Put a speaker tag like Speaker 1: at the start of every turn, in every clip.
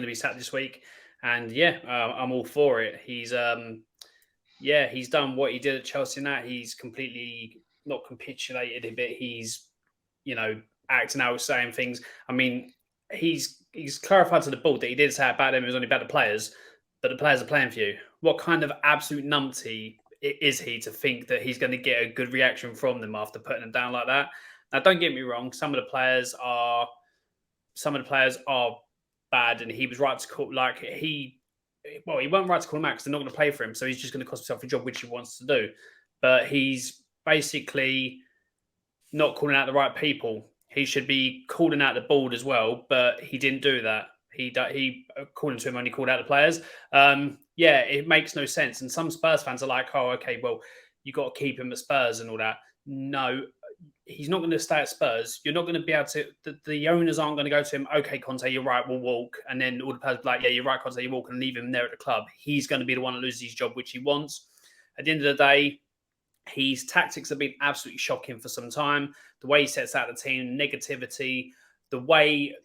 Speaker 1: to be sacked this week. And I'm all for it. He's done what he did at Chelsea. Now he's completely not capitulated a bit. He's acting out, saying things. I mean, he's clarified to the board that he did say about them. It was only about the players, but the players are playing for you. What kind of absolute numpty is he to think that he's going to get a good reaction from them after putting them down like that? Now, don't get me wrong. Some of the players are bad, and he was right to call. He wasn't right to call him out because they're not going to play for him, so he's just going to cost himself a job, which he wants to do. But he's basically not calling out the right people. He should be calling out the board as well, but he didn't do that. He according to him, only called out the players. It makes no sense. And some Spurs fans are like, oh, okay, well, you got to keep him at Spurs and all that. No, he's not going to stay at Spurs. You're not going to be able to. The owners aren't going to go to him. Okay, Conte, you're right. We'll walk. And then all the players be like, yeah, you're right, Conte, you walk, and leave him there at the club. He's going to be the one that loses his job, which he wants. At the end of the day, his tactics have been absolutely shocking for some time. The way he sets out the team, negativity, the way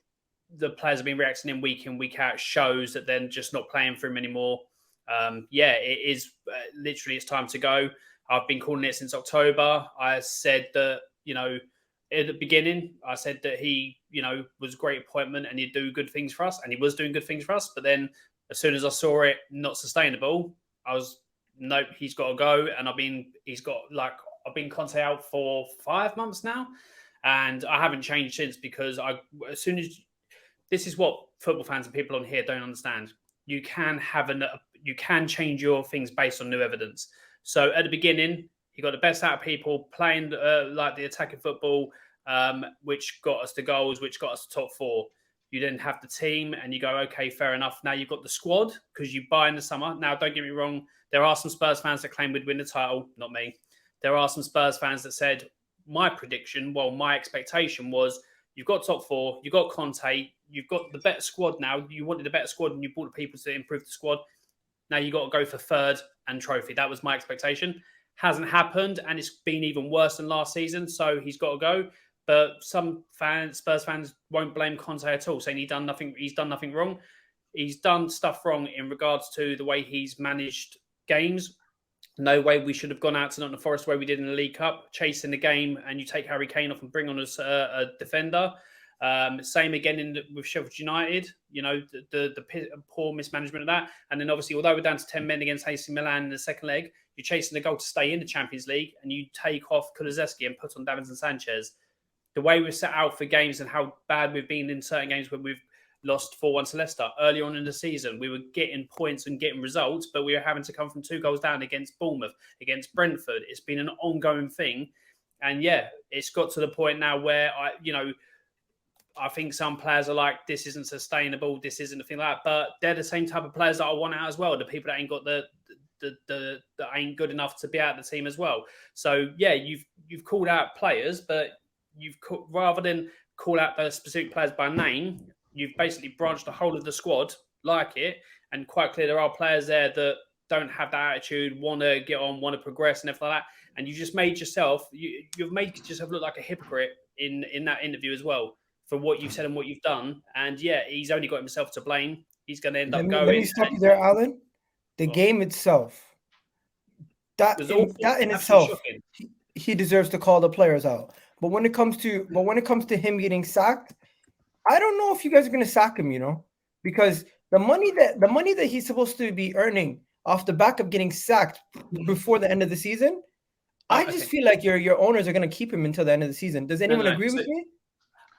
Speaker 1: the players have been reacting in, week out shows that they're just not playing for him anymore. It is literally it's time to go. I've been calling it since October. I said that, at the beginning, I said that he, was a great appointment and he'd do good things for us, and he was doing good things for us. But then as soon as I saw it not sustainable, I was, nope, he's got to go. And I've been Conte out for 5 months now, and I haven't changed since, because this is what football fans and people on here don't understand. You can change your things based on new evidence. So at the beginning, he got the best out of people playing like the attacking football, which got us the goals, which got us the top four. You then have the team and you go, okay, fair enough. Now you've got the squad because you buy in the summer. Now, don't get me wrong. There are some Spurs fans that claim we'd win the title, not me. There are some Spurs fans that said my expectation was you've got top four, you've got Conte, you've got the better squad now. You wanted a better squad and you brought the people to improve the squad. Now you got to go for third and trophy. That was my expectation. Hasn't happened, and it's been even worse than last season. So he's got to go. But some Spurs fans won't blame Conte at all, saying he's done nothing wrong. He's done stuff wrong in regards to the way he's managed games. No way we should have gone out to Nottingham Forest where we did in the League Cup, chasing the game, and you take Harry Kane off and bring on a defender. Same again with Sheffield United, the poor mismanagement of that. And then obviously, although we're down to 10 men against AC Milan in the second leg, you're chasing the goal to stay in the Champions League, and you take off Kulusevski and put on Davinson Sanchez. The way we're set out for games and how bad we've been in certain games when we've lost 4-1 to Leicester. Earlier on in the season, we were getting points and getting results, but we were having to come from 2 goals down against Bournemouth, against Brentford. It's been an ongoing thing. And it's got to the point now where I think some players are like, this isn't sustainable, this isn't a thing like that. But they're the same type of players that I want out as well. The people that ain't got that ain't good enough to be out of the team as well. So you've called out players, but rather than call out the specific players by name, you've basically branched the whole of the squad like it, and quite clear there are players there that don't have that attitude, want to get on, want to progress and everything like that. And you just made yourself, you've made yourself look like a hypocrite in that interview as well for what you've said and what you've done. And he's only got himself to blame. He's going to end up going.
Speaker 2: Let me stop you there, Alan. The game itself, that in itself, he deserves to call the players out. But when it comes to him getting sacked, I don't know if you guys are going to sack him, because the money that he's supposed to be earning off the back of getting sacked before the end of the season, I just feel like your owners are going to keep him until the end of the season. Does anyone agree with me?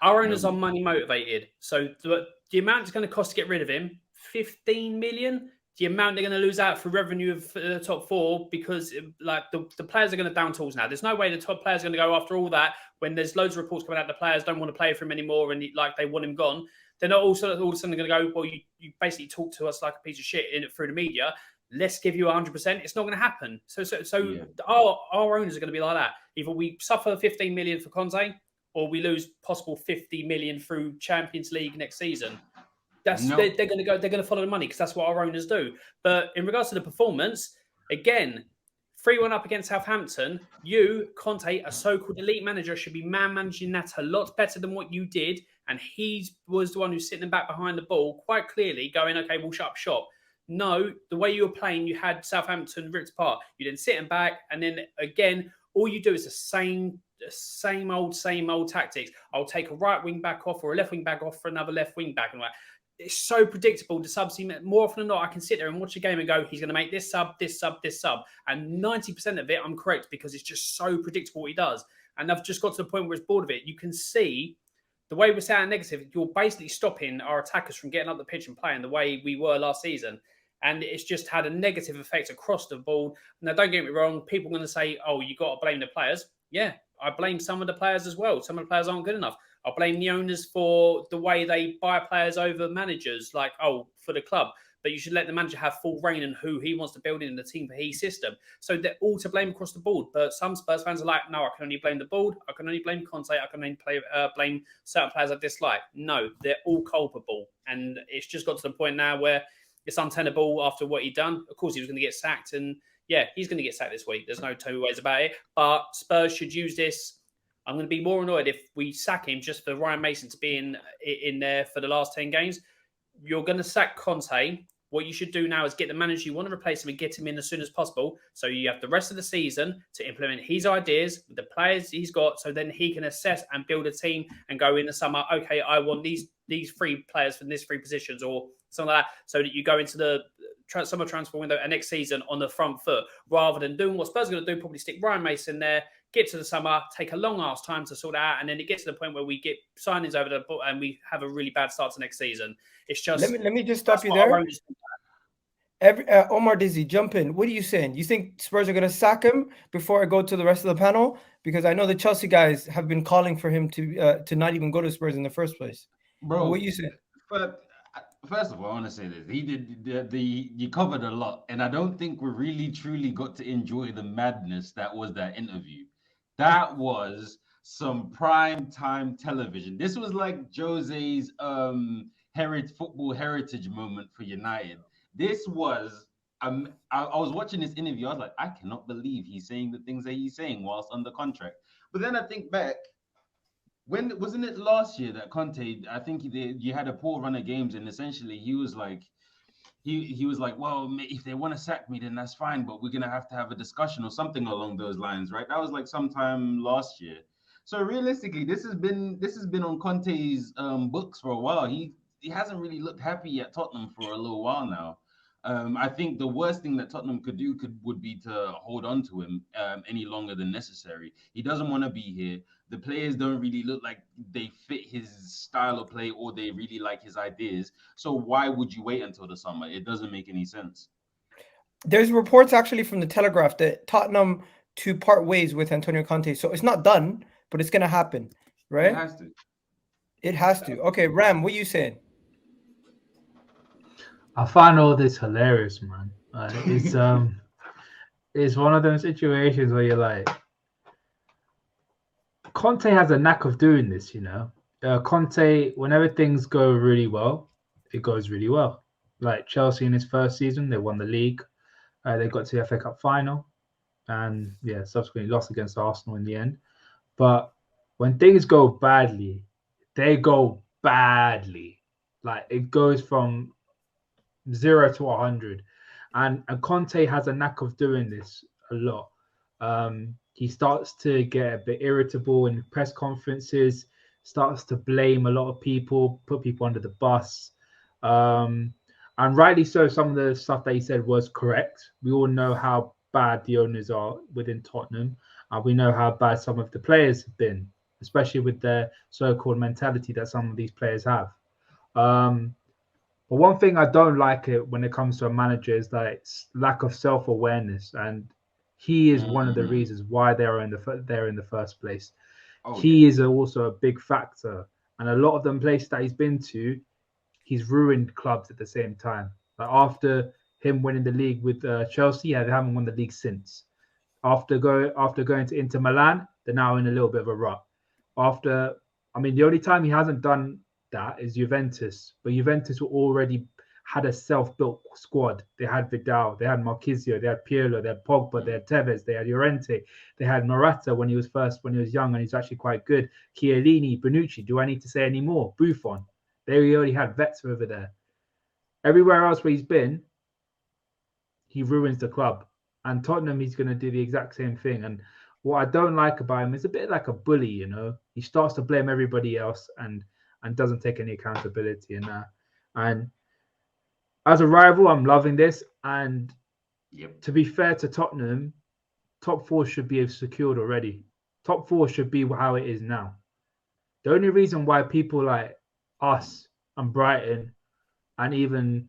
Speaker 1: Our owners are money motivated. So the amount it's going to cost to get rid of him, 15 million. The amount they're going to lose out for revenue of the top four, because the players are going to down tools now. There's no way the top players are going to go after all that when there's loads of reports coming out the players don't want to play for him anymore and they want him gone. They're not all of a sudden going to go, well, you basically talk to us like a piece of shit through the media. Let's give you 100%. It's not going to happen. So our owners are going to be like that. Either we suffer 15 million for Conte, or we lose possible 50 million through Champions League next season. They're going to go. They're going to follow the money because that's what our owners do. But in regards to the performance, again, 3-1 up against Southampton. You, Conte, a so-called elite manager, should be managing that a lot better than what you did. and he was the one who's sitting back behind the ball, quite clearly going, "Okay, we'll shut up shop." No, the way you were playing, you had Southampton ripped apart. You didn't sit him back, and then again, all you do is the same old tactics. I'll take a right wing back off or a left wing back off for another left wing back, and like it's so predictable. The subs, more often than not, I can sit there and watch a game and go, he's going to make this sub, this sub, this sub, and 90% of it I'm correct because it's just so predictable what he does. And I've just got to the point where it's bored of it. You can see the way we're sounding negative. You're basically stopping our attackers from getting up the pitch and playing the way we were last season. And it's just had a negative effect across the board. Now, don't get me wrong. People are going to say, oh, you got to blame the players. Yeah, I blame some of the players as well. Some of the players aren't good enough. I'll blame the owners for the way they buy players over managers, like, for the club. But you should let the manager have full reign on who he wants to build in the team for his system. So they're all to blame across the board. But some Spurs fans are like, no, I can only blame the board. I can only blame Conte. I can only blame certain players I dislike. No, they're all culpable. And it's just got to the point now where it's untenable after what he'd done. Of course, he was going to get sacked. And yeah, he's going to get sacked this week. There's no two ways about it. But Spurs should use this. I'm going to be more annoyed if we sack him just for Ryan Mason to be in there for the last 10 games. You're going to sack Conte. What you should do now is get the manager you want to replace him and get him in as soon as possible. So you have the rest of the season to implement his ideas with the players he's got. So then he can assess and build a team and go in the summer. Okay, I want these 3 players from these 3 positions or something like that. So that you go into the summer transfer window and next season on the front foot rather than doing what Spurs are going to do, probably stick Ryan Mason there, get to the summer, take a long ass time to sort it out, and then it gets to the point where we get signings over the book and we have a really bad start to next season. It's just
Speaker 2: let me just stop you there. Omar Dizzy, jump in. What are you saying? You think Spurs are going to sack him before I go to the rest of the panel? Because I know the Chelsea guys have been calling for him to not even go to Spurs in the first place. Bro, what are you saying?
Speaker 3: First of all, I want to say this. He did you covered a lot, and I don't think we really truly got to enjoy the madness that was that interview. That was some prime time television. This was like Jose's football heritage moment for United. This was I was watching this interview. I was like, I cannot believe he's saying the things that he's saying whilst under contract. But then I think back, when wasn't it last year that Conte? I think you had a poor run of games, and essentially he was like, he was like, well, if they want to sack me, then that's fine, but we're gonna have to have a discussion or something along those lines, right? That was like sometime last year. So realistically, this has been on Conte's books for a while. He hasn't really looked happy at Tottenham for a little while now. I think the worst thing that Tottenham could do would be to hold on to him any longer than necessary. He doesn't want to be here. The players don't really look like they fit his style of play or they really like his ideas. So why would you wait until the summer? It doesn't make any sense.
Speaker 2: There's reports actually from the Telegraph that Tottenham to part ways with Antonio Conte. So it's not done, but it's going to happen, right?
Speaker 3: It has to.
Speaker 2: It has to. Okay, Ram, what are you saying?
Speaker 4: I find all this hilarious, man. It's one of those situations where you're like, Conte has a knack of doing this, you know. Conte, whenever things go really well, it goes really well. Like Chelsea in his first season, they won the league. They got to the FA Cup final, and subsequently lost against Arsenal in the end. But when things go badly, they go badly. Like it goes from 0 to 100, and Conte has a knack of doing this a lot. He starts to get a bit irritable in press conferences, starts to blame a lot of people, put people under the bus, and rightly so. Some of the stuff that he said was correct. We all know how bad the owners are within Tottenham, and we know how bad some of the players have been, especially with their so-called mentality that some of these players have. But one thing I don't like it when it comes to a manager is like lack of self-awareness, and he is one of the reasons why they're in the first place. He is also a big factor, and a lot of them places that he's been to, he's ruined clubs at the same time. Like after him winning the league with Chelsea, they haven't won the league since. After going to Inter Milan, they're now in a little bit of a rut. The only time he hasn't done that is Juventus, but Juventus were already had a self-built squad. They had Vidal, they had Mauricio, they had Pirlo, they had Pogba, they had Tevez, they had Llorente, they had Morata when he was young and he's actually quite good. Chiellini, Bonucci. Do I need to say any more? Buffon. They already had vets over there. Everywhere else where he's been, he ruins the club. And Tottenham, he's going to do the exact same thing. And what I don't like about him is a bit like a bully, you know. He starts to blame everybody else and doesn't take any accountability in that. And as a rival, I'm loving this. And to be fair to Tottenham, top four should be secured already. Top four should be how it is now. The only reason why people like us and Brighton and even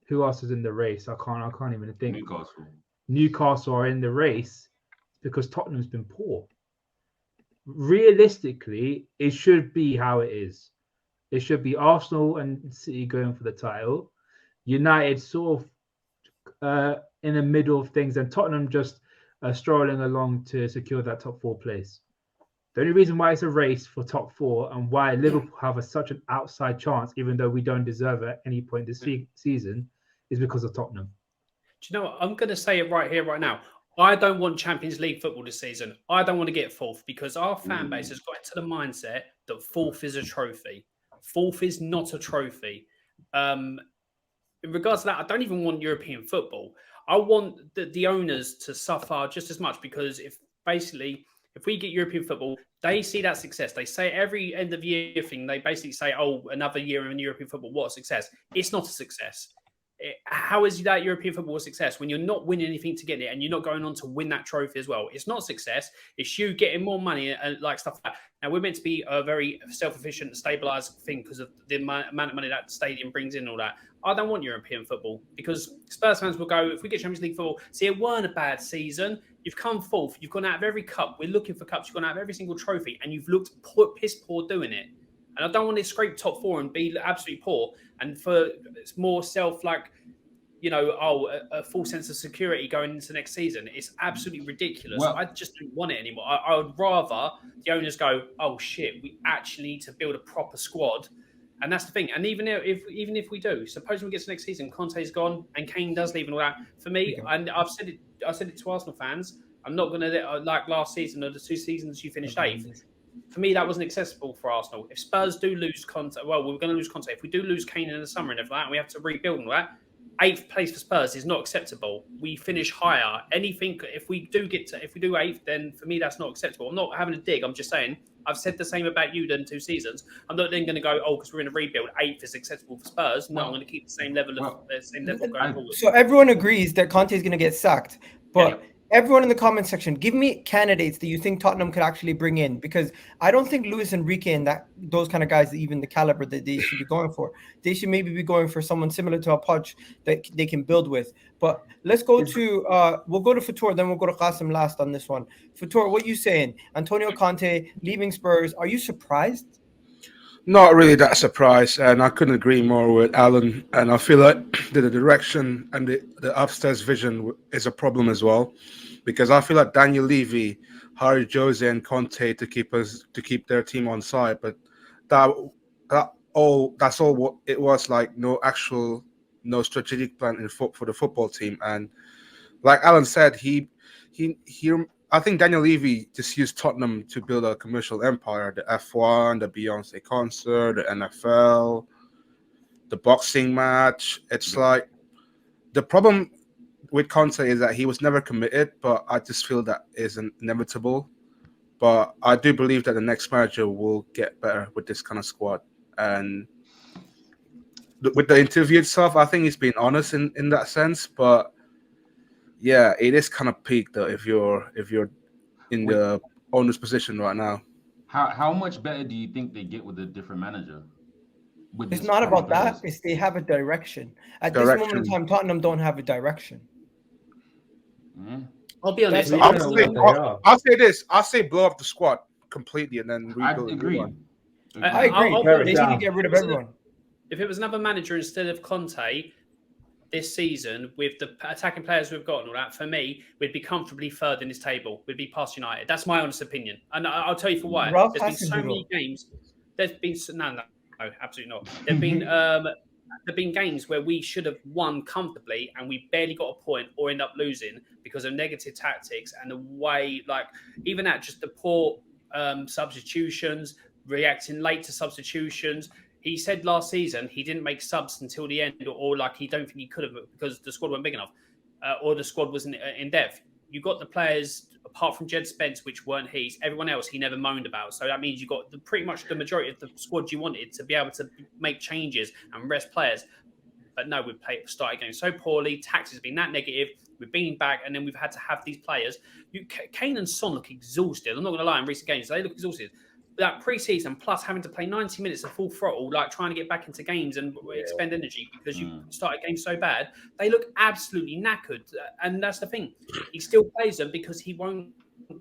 Speaker 4: who else is in the race? I can't even think. Newcastle are in the race because Tottenham's been poor. Realistically, it should be how it is. It should be Arsenal and City going for the title, United sort of in the middle of things, and Tottenham just strolling along to secure that top four place. The only reason why it's a race for top four and why Liverpool have such an outside chance, even though we don't deserve it at any point this season, is because of Tottenham.
Speaker 1: Do you know what? I'm going to say it right here, right now. I don't want Champions League football this season. I don't want to get fourth because our fan base has got into the mindset that fourth is a trophy. Fourth is not a trophy. In regards to that, I don't even want European football. I want the owners to suffer just as much because if we get European football, they see that success. They say every end of year thing, they basically say, oh, another year in European football, what a success. It's not a success. How is that European football a success when you're not winning anything to get it and you're not going on to win that trophy as well? It's not success. It's you getting more money and like stuff like that. Now, we're meant to be a very self-efficient, stabilised thing because of the amount of money that stadium brings in and all that. I don't want European football because Spurs fans will go, if we get Champions League football, see, it weren't a bad season. You've come fourth. You've gone out of every cup. We're looking for cups. You've gone out of every single trophy and you've looked piss poor doing it. And I don't want to scrape top four and be absolutely poor. And for it's more a full sense of security going into next season. It's absolutely ridiculous. Well, I just don't want it anymore. I would rather the owners go, oh shit, we actually need to build a proper squad. And that's the thing. And even if we do, suppose we get to next season, Conte's gone and Kane does leave and all that. For me, and I said it to Arsenal fans, I'm not going to like last season or the 2 seasons you finished 8th. For me, that wasn't accessible for Arsenal. If Spurs do lose Conte, well, we're going to lose Conte. If we do lose Kane in the summer and everything like that, and we have to rebuild and all that, 8th place for Spurs is not acceptable. We finish higher. Anything, if we do 8th, then for me, that's not acceptable. I'm not having a dig. I'm just saying, I've said the same about you done 2 seasons. I'm not then going to go, because we're in a rebuild, 8th is acceptable for Spurs. No, I'm going to keep the same level going forward.
Speaker 2: So everyone agrees that Conte is going to get sacked, but everyone in the comment section, give me candidates that you think Tottenham could actually bring in, because I don't think Luis Enrique and those kind of guys, even the caliber that they should be going for. They should maybe be going for someone similar to a Poch that they can build with. But let's go to we'll go to Fatur, then we'll go to Qasim last on this one. Fatur, what are you saying? Antonio Conte leaving Spurs. Are you surprised?
Speaker 5: Not really that surprised, and I couldn't agree more with Alan. And I feel like the direction and the upstairs vision is a problem as well, because I feel like Daniel Levy hired Jose and Conte to keep their team on side, but that's all what it was, like no strategic plan for the football team. And like Alan said, I think Daniel Levy just used Tottenham to build a commercial empire. The F1, the Beyonce concert, the NFL, the boxing match. It's like the problem with Conte is that he was never committed, but I just feel that is inevitable. But I do believe that the next manager will get better with this kind of squad. And with the interview itself, I think he's been honest in that sense, but yeah, it is kind of peak though if you're in the owner's position right now.
Speaker 3: How much better do you think they get with a different manager?
Speaker 2: It's not about that. It's they have a direction. At this moment in time, Tottenham don't have a direction.
Speaker 1: I'll be honest.
Speaker 5: I'll say this. I'll say blow up the squad completely and then rebuild.
Speaker 2: I agree. They need to get rid of everyone.
Speaker 1: If it was another manager instead of Conte this season, with the attacking players we've got and all that, for me, we'd be comfortably third in this table. We'd be past United. That's my honest opinion. And I'll tell you for why. There's been so many games. There's been... No, absolutely not. There've been there've been games where we should have won comfortably and we barely got a point or end up losing because of negative tactics and the way, like, even at just the poor substitutions, reacting late to substitutions. He said last season he didn't make subs until the end, or like he don't think he could have because the squad wasn't big enough, or the squad wasn't in depth. You got the players apart from Jed Spence, which weren't his. Everyone else he never moaned about. So that means you got pretty much the majority of the squad you wanted to be able to make changes and rest players. But no, we started going so poorly. Tactics has been that negative. We've been back, and then we've had to have these players. Kane and Son look exhausted. I'm not going to lie. In recent games, they look exhausted. That pre-season plus having to play 90 minutes of full throttle, like trying to get back into games and expend energy because you started games so bad, they look absolutely knackered. And that's the thing. He still plays them because he won't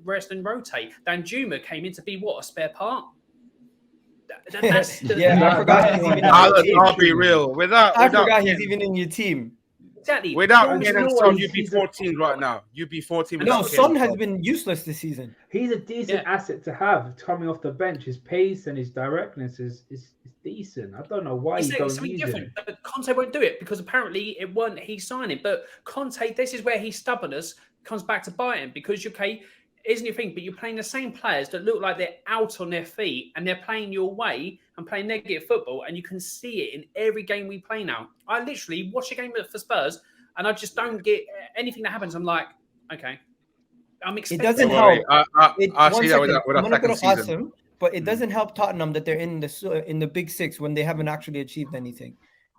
Speaker 1: rest and rotate. Danjuma came in to be what, a spare part?
Speaker 2: I forgot.
Speaker 5: I'll be real.
Speaker 2: I forgot he's even in your team.
Speaker 1: Exactly.
Speaker 5: Without getting Son, you'd be 14 right now. You'd be 14.
Speaker 2: No, Son has been useless this season.
Speaker 4: He's a decent asset to have coming off the bench. His pace and his directness is decent. I don't know why you don't use him.
Speaker 1: But Conte won't do it because apparently it weren't he signing. But Conte, this is where his stubbornness comes back to bite him because isn't your thing, but you're playing the same players that look like they're out on their feet and they're playing your way and playing negative football, and you can see it in every game we play now. I literally watch a game for Spurs and I just don't get anything that happens. I'm like, okay, I'm expecting.
Speaker 2: It doesn't help.
Speaker 5: I see that with a second season.
Speaker 2: But it doesn't help Tottenham that they're in the Big Six when they haven't actually achieved anything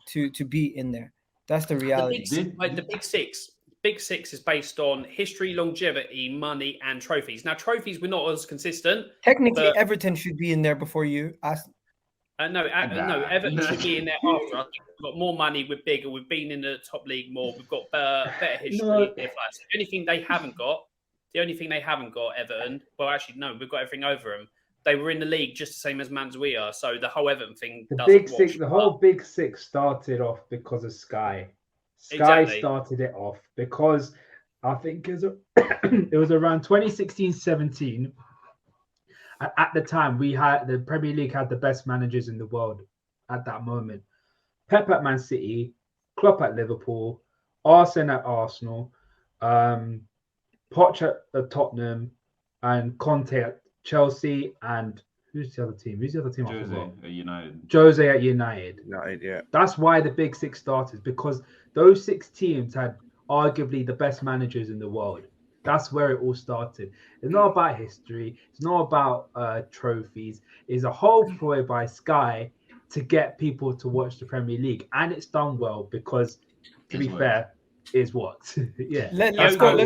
Speaker 2: to be in there. That's the reality.
Speaker 1: The Big Six is based on history, longevity, money, and trophies. Now, trophies we're not as consistent.
Speaker 2: Technically, Everton should be in there before you ask.
Speaker 1: No, Everton should be in there after. We've got more money. We're bigger. We've been in the top league more. We've got better history. The only thing they haven't got, Everton. Well, actually, no, we've got everything over them. They were in the league just the same as Man we are. So the whole Everton thing.
Speaker 4: The whole Big Six started off because of Sky. Sky started it off because I think it was around 2016-17. At the time, the Premier League had the best managers in the world at that moment. Pep at Man City, Klopp at Liverpool, Arsene at Arsenal, Poch at Tottenham, and Conte at Chelsea, and who's the other team?
Speaker 3: Jose at United.
Speaker 4: Jose at United.
Speaker 5: Yeah.
Speaker 4: That's why the Big Six started, because those 6 teams had arguably the best managers in the world. That's where it all started. It's not about history. It's not about trophies. It's a whole ploy by Sky to get people to watch the Premier League. And it's done well because, to be fair, it's worked. Yeah.
Speaker 2: Let's go to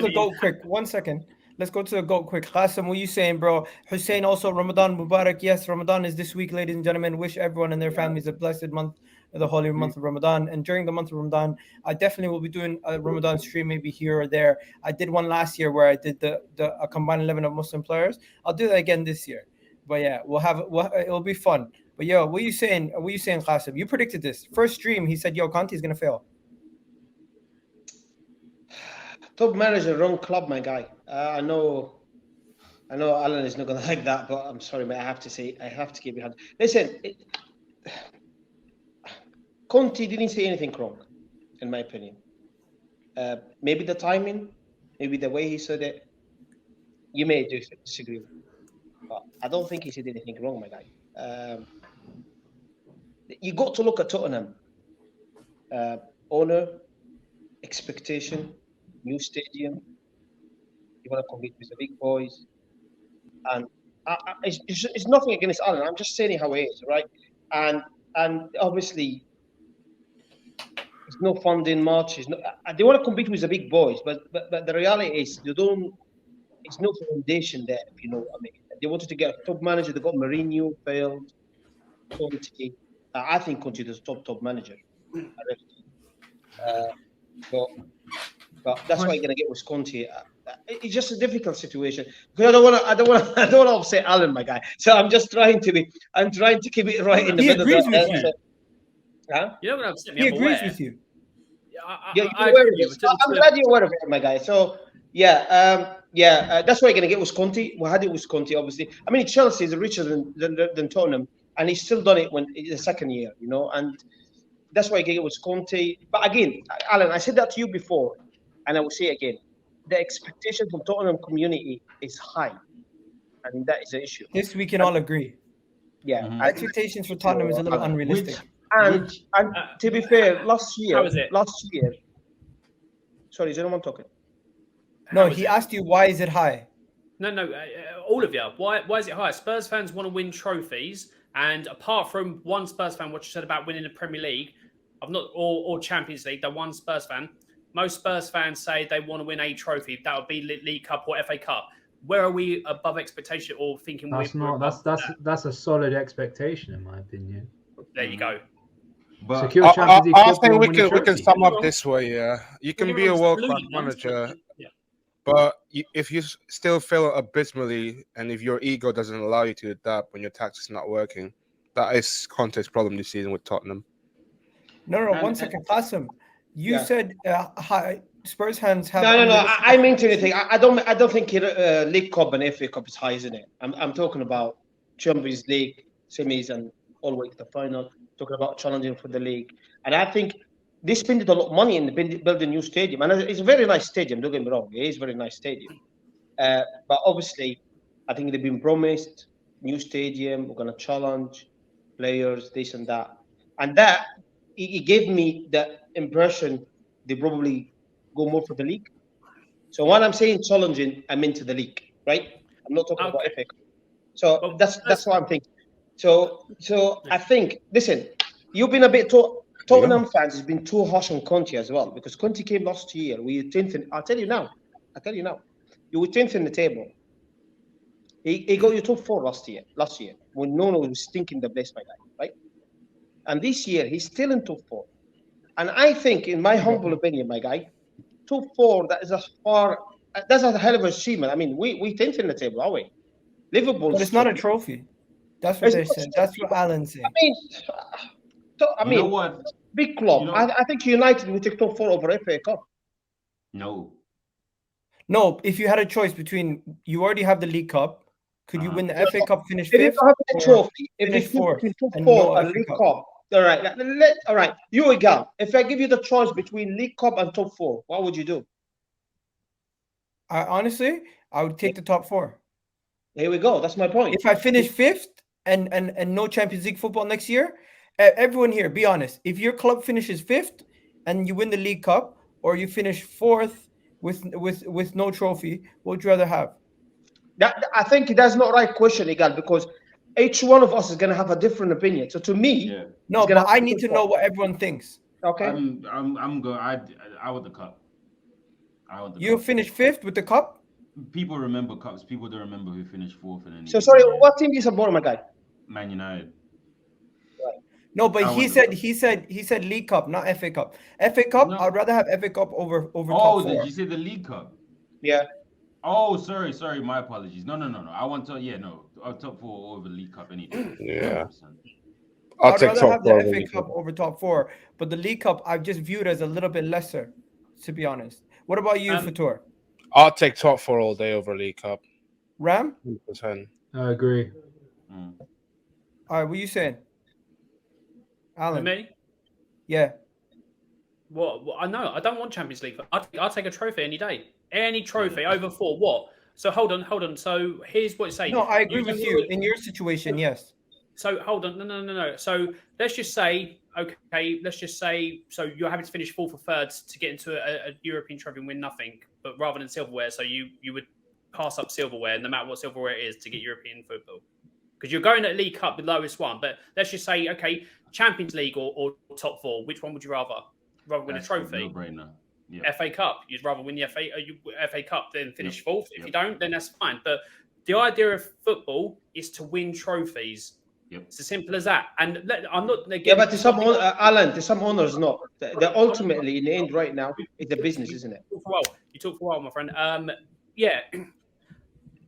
Speaker 2: the goal quick. 1 second. Let's go to the goal quick. Qasim, what are you saying, bro? Hussein, also Ramadan Mubarak. Yes, Ramadan is this week, ladies and gentlemen. Wish everyone and their families a blessed month, the holy month of Ramadan. And during the month of Ramadan, I definitely will be doing a Ramadan stream, maybe here or there. I did one last year where I did a combined 11 of Muslim players. I'll do that again this year. But yeah, it'll be fun. But yo, what are you saying? What are you saying, Qasim? You predicted this. First stream, he said, yo, Conte is going to fail.
Speaker 6: Top manager, wrong club, my guy. I know Alan is not going to like that, but I'm sorry, but I have to keep it 100. Listen, Conte didn't say anything wrong, in my opinion. Maybe the timing, maybe the way he said it, you may disagree. But I don't think he said anything wrong, my guy. You got to look at Tottenham. Owner, expectation, new stadium. You want to compete with the big boys, and it's nothing against Alan. I'm just saying how it is, right? And obviously, it's no funding much. They want to compete with the big boys, but the reality is they don't. It's no foundation there. If you know what I mean. They wanted to get a top manager. They got Mourinho, failed. Conte. I think Conte is top manager. But that's why you're gonna get with Conte. It's just a difficult situation because I don't want to upset Alan, my guy. So I'm trying to keep it right in the middle.
Speaker 2: He agrees with you.
Speaker 1: Huh? You're not gonna upset me.
Speaker 2: He agrees with you.
Speaker 6: I'm glad you're aware of it, my guy. So that's why you're gonna get with Conte. We had it with Conte, obviously. I mean, Chelsea is richer than Tottenham, and he's still done it when the second year, you know. And that's why it was Conte. But again, Alan, I said that to you before, and I will say again, the expectation from Tottenham community is high, and that is the issue.
Speaker 2: This we can all agree.
Speaker 6: Yeah,
Speaker 3: Mhm.
Speaker 2: Expectations for Tottenham is a little unrealistic.
Speaker 6: And to be fair, last
Speaker 1: How is it?
Speaker 6: year. Sorry, is anyone talking?
Speaker 2: No,
Speaker 1: How is
Speaker 2: he
Speaker 1: it?
Speaker 2: asked you why is it high?
Speaker 1: No, all of you. Why is it high? Spurs fans want to win trophies, and apart from one Spurs fan, what you said about winning the Premier League, or Champions League, the one Spurs fan. Most Spurs fans say they want to win a trophy. That would be League Cup or FA Cup. Where are we above expectation or thinking
Speaker 4: That's a solid expectation in my opinion.
Speaker 1: There you go.
Speaker 3: But
Speaker 4: Secure Champions League
Speaker 5: I
Speaker 4: football
Speaker 5: think we
Speaker 4: and win a
Speaker 5: can
Speaker 4: trophy.
Speaker 5: sum up this way. Yeah, you can
Speaker 1: Don't
Speaker 5: be
Speaker 1: get
Speaker 5: a
Speaker 1: me wrong,
Speaker 5: world
Speaker 1: it's
Speaker 5: class
Speaker 1: brilliant, man.
Speaker 5: manager,
Speaker 1: Yeah.
Speaker 5: but if you still fail abysmally, and if your ego doesn't allow you to adapt when your tactics not working, that is Conte's problem this season with Tottenham.
Speaker 2: No, one second, Qasim. You said Spurs fans have.
Speaker 6: No. I maintain anything. I don't think League Cup and FA Cup is high, isn't it? I'm talking about Champions League semis and all the way to the final. Talking about challenging for the league, and I think they spent a lot of money in building a new stadium, and it's a very nice stadium. Don't get me wrong, it is a very nice stadium. But obviously, I think they've been promised new stadium. We're gonna challenge players, this and that, and that it gave me the impression they probably go more for the league. So when I'm saying challenging, I'm into the league, right? I'm not talking about FA Cup. So
Speaker 1: Well,
Speaker 6: that's what I'm thinking. So I think, listen, you've been a bit Tottenham fans has been too harsh on Conte as well, because Conte came last year. We were 10th. I'll tell you now. You were 10th in the table. He got you top 4 last year when no one was stinking the place, my guy, right? And this year he's still in top 4. And I think, in my humble opinion, my guy, top 4, that's a hell of a achievement. I mean, we 10th in the table, are we? Liverpool.
Speaker 2: But it's not a trophy. That's what they said. That's what Alan said.
Speaker 6: I mean,
Speaker 3: you know what?
Speaker 6: Big club.
Speaker 3: You know,
Speaker 6: I think United will take top 4 over FA Cup.
Speaker 3: No,
Speaker 2: if you had a choice between, you already have the League Cup. Could you win the FA Cup, finish
Speaker 6: If you
Speaker 2: 5th?
Speaker 6: have a trophy, if
Speaker 2: finish
Speaker 6: you
Speaker 2: 4th
Speaker 6: between top
Speaker 2: and
Speaker 6: 4
Speaker 2: no
Speaker 6: and
Speaker 2: FA
Speaker 6: League
Speaker 2: Cup?
Speaker 6: Cup, all right. You Egal, if I give you the choice between League Cup and top 4, what would you do?
Speaker 2: Honestly, I would take the top 4.
Speaker 6: Here we go. That's my point.
Speaker 2: If I finish 5th and no Champions League football next year, everyone here, be honest. If your club finishes 5th and you win the League Cup, or you finish 4th with no trophy, what would you rather have?
Speaker 6: I think that's not the right question, Egal, because each one of us is going to have a different opinion. So to me,
Speaker 2: no, but I need to know what everyone thinks.
Speaker 6: Okay.
Speaker 3: I'm going. I want the cup.
Speaker 2: You finish 5th with the cup.
Speaker 3: People remember cups. People don't remember who finished 4th in any.
Speaker 6: So sorry, what team do you support, my guy?
Speaker 3: Man United.
Speaker 6: Right.
Speaker 2: No, but he said League Cup, not FA Cup. FA Cup, no. I'd rather have FA Cup over top 4.
Speaker 3: Did you say the League Cup?
Speaker 6: Yeah.
Speaker 3: Oh, sorry. My apologies. No. I want to. Yeah, no. Top 4 over League Cup any day.
Speaker 5: Yeah.
Speaker 3: 100%.
Speaker 2: I'd rather have the FA Cup over top 4, but the League Cup I've just viewed as a little bit lesser, to be honest. What about you, Fatur?
Speaker 5: I'll take top 4 all day over League Cup.
Speaker 2: Ram?
Speaker 5: 100%.
Speaker 4: I agree.
Speaker 2: All right, what are you saying? Alan?
Speaker 1: Me?
Speaker 2: Yeah.
Speaker 1: Well, I know. I don't want Champions League. I'll take a trophy any day. Any trophy over 4. What? So hold on. So here's what it's saying.
Speaker 2: No, I agree with you. In your situation, yes.
Speaker 1: So hold on. No. So let's just say, so you're having to finish 4th or 3rd to get into a European trophy and win nothing, but rather than silverware, so you would pass up silverware, no matter what silverware it is, to get European football. Because you're going at League Cup, the lowest one. But let's just say, okay, Champions League or top 4. Which one would you rather? Rather win a trophy?
Speaker 3: No-brainer. Yeah.
Speaker 1: FA Cup. You'd rather win the FA Cup than finish 4th. If you don't, then that's fine. But the idea of football is to win trophies. It's as simple as that. And I'm not.
Speaker 6: Yeah, but to some Alan, to some owners, not. They're ultimately in the end right now. It's a business, isn't it?
Speaker 1: You talk for a while, my friend. Yeah.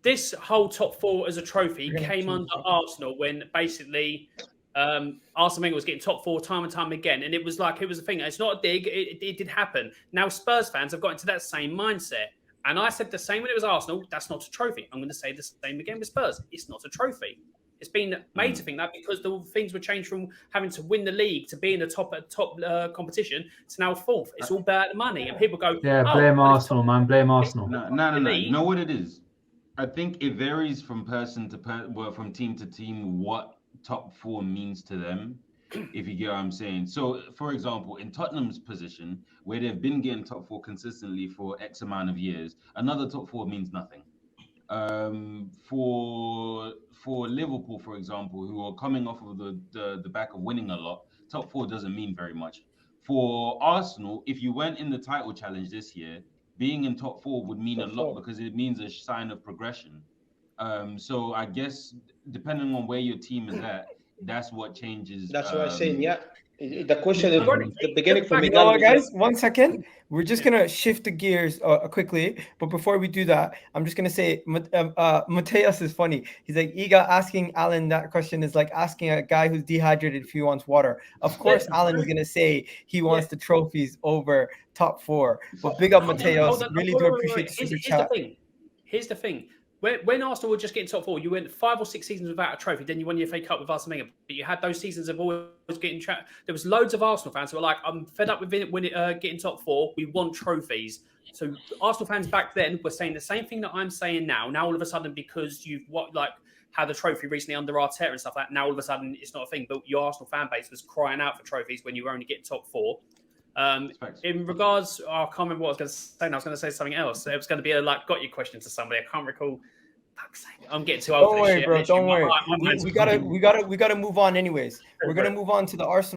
Speaker 1: This whole top 4 as a trophy came under Arsenal when basically Arsene Wenger was getting top 4 time and time again, and it was a thing. It's not a dig. It did happen. Now Spurs fans have got into that same mindset, and I said the same when it was Arsenal. That's not a trophy. I'm going to say the same again with Spurs. It's not a trophy. It's been made to think that because the things were changed from having to win the league to being a top competition to now fourth. It's all about the money, and people go,
Speaker 4: Yeah, blame Arsenal, man. Blame Arsenal.
Speaker 3: No. You know what it is? I think it varies from person to from team to team what top four means to them, if you get what I'm saying. So, for example, in Tottenham's position, where they've been getting top four consistently for X amount of years, another top four means nothing. For Liverpool, for example, who are coming off of the back of winning a lot, top four doesn't mean very much. For Arsenal, if you went in the title challenge this year, being in top four would mean a lot because it means a sign of progression. So I guess depending on where your team is at, that's what changes.
Speaker 6: That's what I'm saying. Yeah, the question is the beginning for me.
Speaker 2: Guys, 1 second. We're just gonna shift the gears quickly, but before we do that, I'm just gonna say, Mateus is funny. He's like, Egal asking Alan that question is like asking a guy who's dehydrated if he wants water. Of course, Alan is gonna say he wants the trophies over top four. But big up Mateus. Really do appreciate the super chat.
Speaker 1: Here's the thing. When Arsenal were just getting top four, you went 5 or 6 seasons without a trophy. Then you won the FA Cup with Arsenal, but you had those seasons of always getting trapped. There was loads of Arsenal fans who were like, "I'm fed up with getting top four. We want trophies." So Arsenal fans back then were saying the same thing that I'm saying now. Now all of a sudden, because you've had the trophy recently under Arteta and stuff like that, now all of a sudden it's not a thing. But your Arsenal fan base was crying out for trophies when you were only getting top four. In regards, I can't remember what I was going to say. I was going to say something else. It was going to be a got your question to somebody. I can't recall. I'm getting too old.
Speaker 2: Don't worry, bro. Don't worry. We gotta move on anyways. We're gonna move on to the Arsenal.